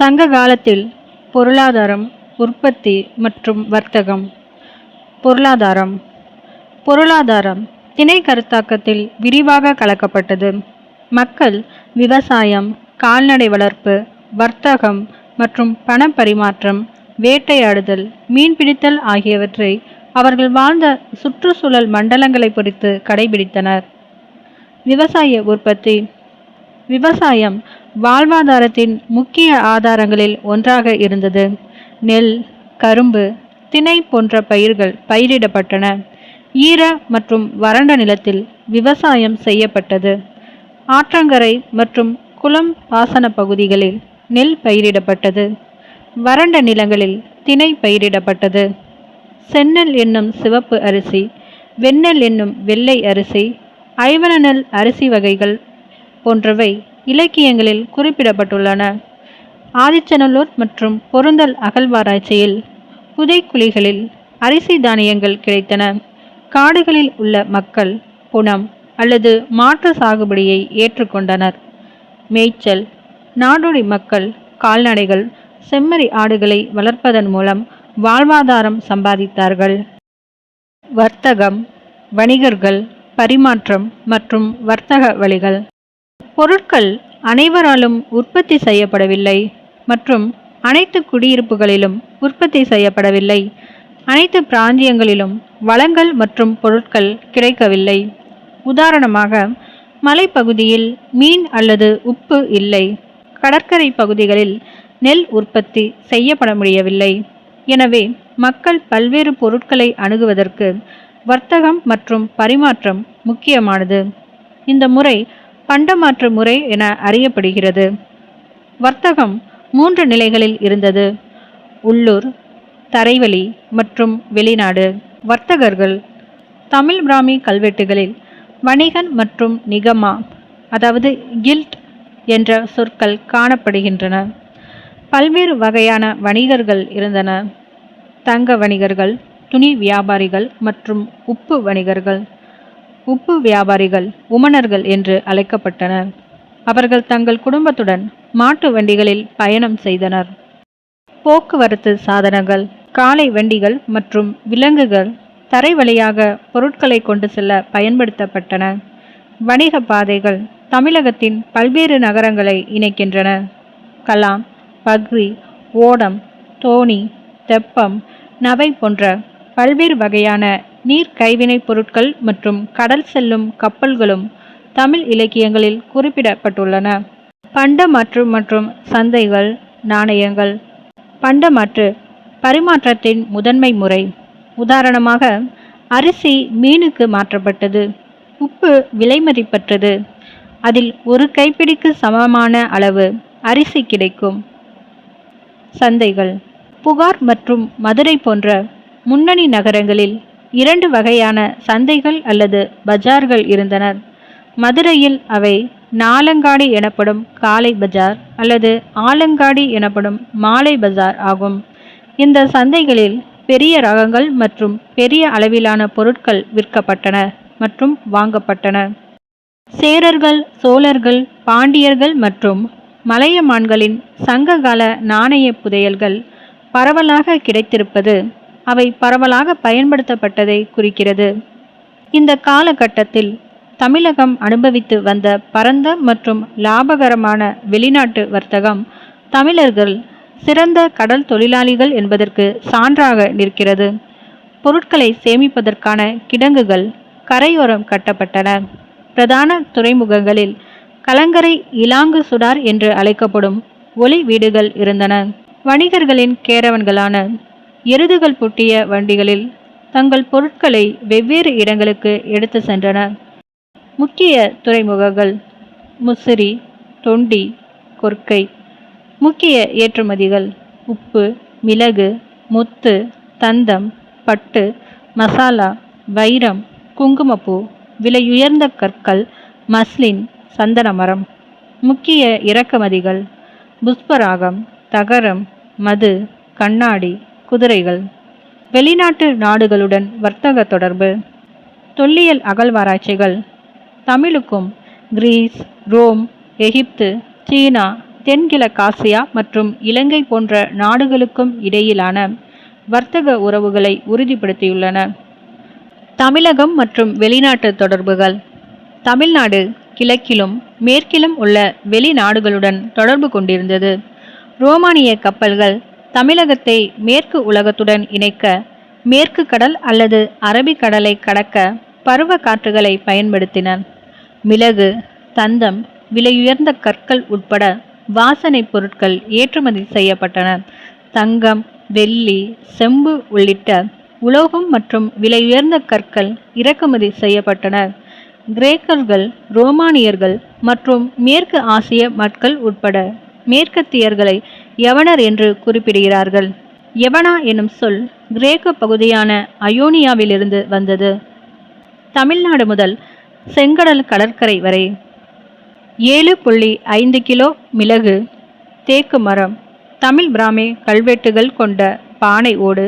சங்க காலத்தில் பொருளாதாரம், உற்பத்தி மற்றும் வர்த்தகம். பொருளாதாரம் பொருளாதாரம் திணை கருத்தாக்கத்தில் விரிவாக கலக்கப்பட்டது. மக்கள் விவசாயம், கால்நடை வளர்ப்பு, வர்த்தகம் மற்றும் பண பரிமாற்றம், வேட்டையாடுதல், மீன்பிடித்தல் ஆகியவற்றை அவர்கள் வாழ்ந்த சுற்றுச்சூழல் மண்டலங்களை பொறுத்து கடைபிடித்தனர். விவசாய உற்பத்தி. விவசாயம் வாழ்வாதாரத்தின் முக்கிய ஆதாரங்களில் ஒன்றாக இருந்தது. நெல், கரும்பு, திணை போன்ற பயிர்கள் பயிரிடப்பட்டன. ஈர மற்றும் வறண்ட நிலத்தில் விவசாயம் செய்யப்பட்டது. ஆற்றங்கரை மற்றும் குளம் பாசன பகுதிகளில் நெல் பயிரிடப்பட்டது. வறண்ட நிலங்களில் திணை பயிரிடப்பட்டது. செந்நெல் என்னும் சிவப்பு அரிசி, வெண்ணெல் என்னும் வெள்ளை அரிசி, ஐவன நெல் அரிசி வகைகள் போன்றவை இலக்கியங்களில் குறிப்பிடப்பட்டுள்ளன. ஆதிச்சநல்லூர் மற்றும் பொருந்தல் அகழ்வாராய்ச்சியில் புதைக்குழிகளில் அரிசி தானியங்கள் கிடைத்தன. காடுகளில் உள்ள மக்கள் புனம் அல்லது மாற்று சாகுபடியை ஏற்றுக்கொண்டனர். மேய்ச்சல். நாடோடி மக்கள் கால்நடைகள், செம்மறி ஆடுகளை வளர்ப்பதன் மூலம் வாழ்வாதாரம் சம்பாதித்தார்கள். வர்த்தகம், வணிகர்கள், பரிமாற்றம் மற்றும் வர்த்தக வழிகள். பொருட்கள் அனைவராலும் உற்பத்தி செய்யப்படவில்லை மற்றும் அனைத்து குடியிருப்புகளிலும் உற்பத்தி செய்யப்படவில்லை. அனைத்து பிராந்தியங்களிலும் வளங்கள் மற்றும் பொருட்கள் கிடைக்கவில்லை. உதாரணமாக, மலைப்பகுதியில் மீன் அல்லது உப்பு இல்லை. கடற்கரை பகுதிகளில் நெல் உற்பத்தி செய்யப்பட முடியவில்லை. எனவே மக்கள் பல்வேறு பொருட்களை அணுகுவதற்கு வர்த்தகம் மற்றும் பரிமாற்றம் முக்கியமானது. இந்த முறை பண்டமாற்று முறை என அறியப்படுகிறது. வர்த்தகம் 3 நிலைகளில் இருந்தது: உள்ளூர், தரைவழி மற்றும் வெளிநாடு. வர்த்தகர்கள். தமிழ் பிராமி கல்வெட்டுகளில் வணிகன் மற்றும் நிகமா, அதாவது கில்ட் என்ற சொற்கள் காணப்படுகின்றன. பல்வேறு வகையான வணிகர்கள் இருந்தன: தங்க வணிகர்கள், துணி வியாபாரிகள் மற்றும் உப்பு வணிகர்கள். உப்பு வியாபாரிகள் உமணர்கள் என்று அழைக்கப்பட்டனர். அவர்கள் தங்கள் குடும்பத்துடன் மாட்டு வண்டிகளில் பயணம் செய்தனர். போக்குவரத்து சாதனங்கள். காளை வண்டிகள் மற்றும் விலங்குகள் தரை வழியாக பொருட்களை கொண்டு செல்ல பயன்படுத்தப்பட்டன. வணிக பாதைகள் தமிழகத்தின் பல்வேறு நகரங்களை இணைக்கின்றன. கலாம், பக்ரி, ஓடம், தோணி, தெப்பம், நவை போன்ற பல்வேறு வகையான நீர் கைவினைப் பொருட்கள் மற்றும் கடல் செல்லும் கப்பல்களும் தமிழ் இலக்கியங்களில் குறிப்பிடப்பட்டுள்ளன. பண்டமாற்று மற்றும் சந்தைகள், நாணயங்கள். பண்டமாற்று பரிமாற்றத்தின் முதன்மை முறை. உதாரணமாக, அரிசி மீனுக்கு மாற்றப்பட்டது. உப்பு விலைமதிப்பற்றது. அதில் ஒரு கைப்பிடிக்கு சமமான அளவு அரிசி கிடைக்கும். சந்தைகள். புகார் மற்றும் மதுரை போன்ற முன்னணி நகரங்களில் 2 வகையான சந்தைகள் அல்லது பஜார்கள் இருந்தன. மதுரையில் அவை நாலங்காடி எனப்படும் காலை பஜார் அல்லது ஆலங்காடி எனப்படும் மாலை பஜார் ஆகும். இந்த சந்தைகளில் பெரிய ரகங்கள் மற்றும் பெரிய அளவிலான பொருட்கள் விற்கப்பட்டன மற்றும் வாங்கப்பட்டன. சேரர்கள், சோழர்கள், பாண்டியர்கள் மற்றும் மலையமான்களின் சங்ககால நாணய புதையல்கள் பரவலாக கிடைத்திருப்பது அவை பரவலாக பயன்படுத்தப்பட்டதை குறிக்கிறது. இந்த காலகட்டத்தில் தமிழகம் அனுபவித்து வந்த பரந்த மற்றும் லாபகரமான வெளிநாட்டு வர்த்தகம் தமிழர்கள் சிறந்த கடல் தொழிலாளிகள் என்பதற்கு சான்றாக நிற்கிறது. பொருட்களை சேமிப்பதற்கான கிடங்குகள் கரையோரம் கட்டப்பட்டன. பிரதான துறைமுகங்களில் கலங்கரை இலாங்கு சுடார் என்று அழைக்கப்படும் ஒளி வீடுகள் இருந்தன. வணிகர்களின் கேரவன்களான எருதுகள் பூட்டிய வண்டிகளில் தங்கள் பொருட்களை வெவ்வேறு இடங்களுக்கு எடுத்து சென்றன. முக்கிய துறைமுகங்கள்: முசிறி, தொண்டி, கொர்க்கை. முக்கிய ஏற்றுமதிகள்: உப்பு, மிளகு, முத்து, தந்தம், பட்டு, மசாலா, வைரம், குங்குமப்பூ, விலையுயர்ந்த கற்கள், மஸ்லின், சந்தன மரம். முக்கிய இறக்குமதிகள்: புஷ்பராகம், தகரம், மது, கண்ணாடி, குதிரைகள். வெளிநாட்டு நாடுகளுடன் வர்த்தக தொடர்பு. தொல்லியல் அகழ்வாராய்ச்சிகள் தமிழுக்கும் கிரீஸ், ரோம், எகிப்து, சீனா, தென்கிழக்காசியா மற்றும் இலங்கை போன்ற நாடுகளுக்கும் இடையிலான வர்த்தக உறவுகளை உறுதிப்படுத்தியுள்ளன. தமிழகம் மற்றும் வெளிநாட்டு தொடர்புகள். தமிழ்நாடு கிழக்கிலும் மேற்கிலும் உள்ள வெளிநாடுகளுடன் தொடர்பு கொண்டிருந்தது. ரோமானிய கப்பல்கள் தமிழகத்தை மேற்கு உலகத்துடன் இணைக்க மேற்கு கடல் அல்லது அரபிக்கடலை கடக்க பருவ காற்றுகளை பயன்படுத்தின. மிளகு, தந்தம், விலையுயர்ந்த கற்கள் உட்பட வாசனை பொருட்கள் ஏற்றுமதி செய்யப்பட்டன. தங்கம், வெள்ளி, செம்பு உள்ளிட்ட உலோகம் மற்றும் விலையுயர்ந்த கற்கள் இறக்குமதி செய்யப்பட்டன. கிரேக்கர்கள், ரோமானியர்கள் மற்றும் மேற்கு ஆசிய மக்கள் உட்பட மேற்கத்தியர்களை யவனர் என்று குறிப்பிடுகிறார்கள். யவனா எனும் சொல் கிரேக்க பகுதியான அயோனியாவிலிருந்து வந்தது. தமிழ்நாடு முதல் செங்கடல் கடற்கரை வரை 7.5 கிலோ மிளகு, தேக்கு மரம், தமிழ் பிராமி கல்வெட்டுகள் கொண்ட பானை ஓடு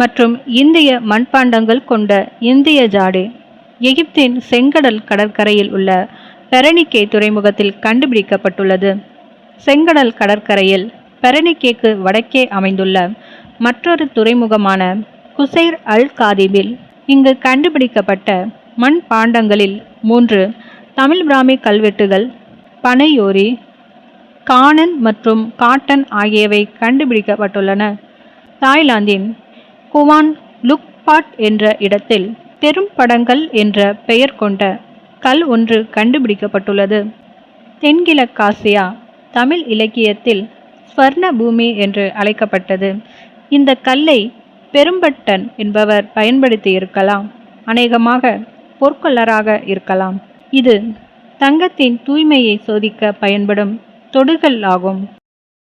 மற்றும் இந்திய மண்பாண்டங்கள் கொண்ட இந்திய ஜாடி எகிப்தின் செங்கடல் கடற்கரையில் உள்ள பெரனிக்கே துறைமுகத்தில் கண்டுபிடிக்கப்பட்டுள்ளது. செங்கடல் கடற்கரையில் பெரனிக்கேக்கு வடக்கே அமைந்துள்ள மற்றொரு துறைமுகமான குசைர் அல் காதிபில் இங்கு கண்டுபிடிக்கப்பட்ட மண் பாண்டங்களில் 3 தமிழ் பிராமி கல்வெட்டுகள், பனையோரி, காணன் மற்றும் காட்டன் ஆகியவை கண்டுபிடிக்கப்பட்டுள்ளன. தாய்லாந்தின் குவான் லுக்பாட் என்ற இடத்தில் பெரும் படங்கள் என்ற பெயர் கொண்ட கல் ஒன்று கண்டுபிடிக்கப்பட்டுள்ளது. தென்கிழக்காசியா தமிழ் இலக்கியத்தில் ஸ்வர்ண பூமி என்று அழைக்கப்பட்டது. இந்த கல்லை பெரும்பட்டன் என்பவர் பயன்படுத்தி இருக்கலாம். அநேகமாக பொற்கொல்லராக இருக்கலாம். இது தங்கத்தின் தூய்மையை சோதிக்க பயன்படும் தொடுகல் ஆகும்.